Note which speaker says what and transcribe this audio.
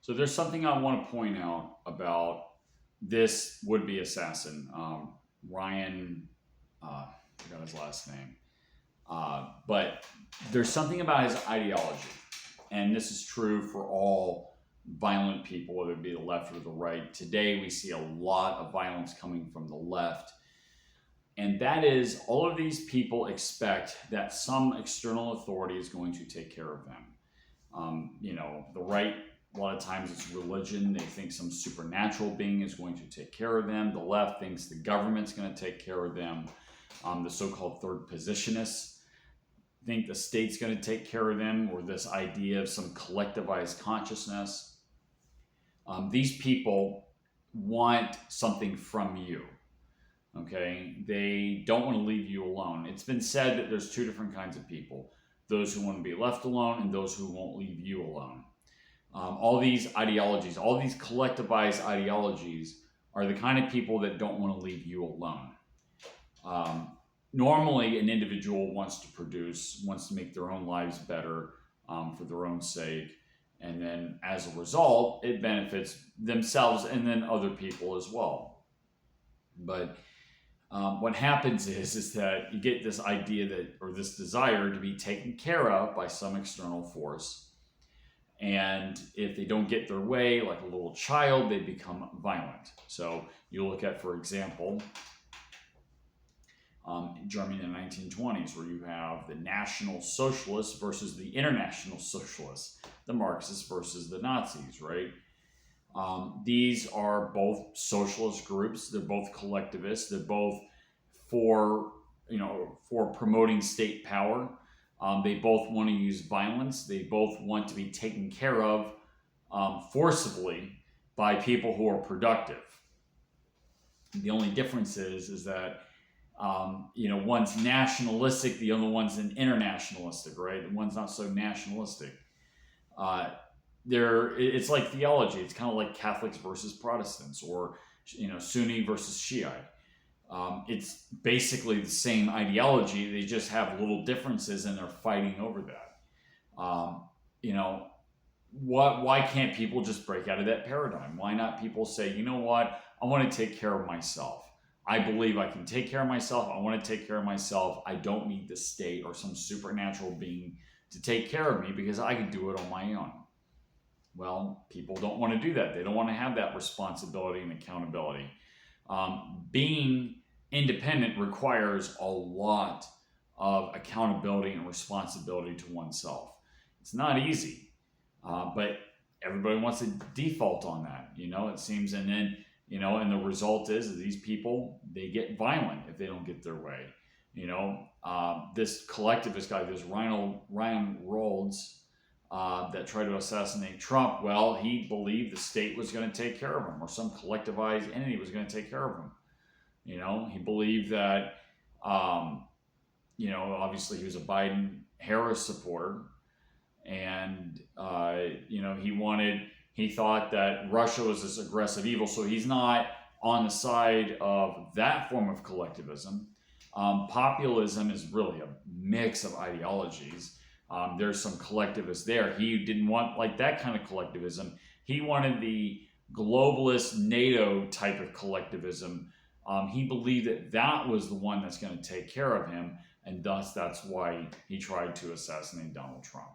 Speaker 1: So there's something I want to point out about this would-be assassin, Ryan. I forgot his last name, but there's something about his ideology, and this is true for all violent people, whether it be the left or the right. Today, we see a lot of violence coming from the left, and that is all of these people expect that some external authority is going to take care of them. The right, a lot of times it's religion. They think some supernatural being is going to take care of them. The left thinks the government's going to take care of them. The so-called third positionists think the state's going to take care of them, or this idea of some collectivized consciousness. These people want something from you. Okay, they don't want to leave you alone. It's been said that there's two different kinds of people: those who want to be left alone and those who won't leave you alone. All these ideologies, all these collectivized ideologies, are the kind of people that don't want to leave you alone. Normally, an individual wants to produce, wants to make their own lives better for their own sake, and then as a result, it benefits themselves and then other people as well. But what happens is that you get this idea that, or this desire to be taken care of by some external force. And if they don't get their way, like a little child, they become violent. So you look at, for example, Germany in the 1920s, where you have the National Socialists versus the International Socialists, the Marxists versus the Nazis, right? These are both socialist groups. They're both collectivists. They're both for promoting state power. They both want to use violence. They both want to be taken care of forcibly by people who are productive. The only difference is that one's nationalistic, the other one's an internationalistic, right? The one's not so nationalistic. It's like theology. It's kind of like Catholics versus Protestants, or Sunni versus Shiite. It's basically the same ideology. They just have little differences, and they're fighting over that. Why can't people just break out of that paradigm? Why not people say, you know what, I want to take care of myself. I believe I can take care of myself. I want to take care of myself. I don't need the state or some supernatural being to take care of me because I can do it on my own. Well, people don't want to do that. They don't want to have that responsibility and accountability. Being independent requires a lot of accountability and responsibility to oneself. It's not easy, but everybody wants to default on that, it seems. And then, and the result is that these people, they get violent if they don't get their way. This collectivist guy, this Ryan Routh, that tried to assassinate Trump, well, he believed the state was going to take care of him, or some collectivized entity was going to take care of him. He believed that, obviously he was a Biden-Harris supporter, and, he thought that Russia was this aggressive evil, so he's not on the side of that form of collectivism. Populism is really a mix of ideologies. There's some collectivists there. He didn't want like that kind of collectivism. He wanted the globalist NATO type of collectivism. He believed that was the one that's going to take care of him, and thus that's why he tried to assassinate Donald Trump.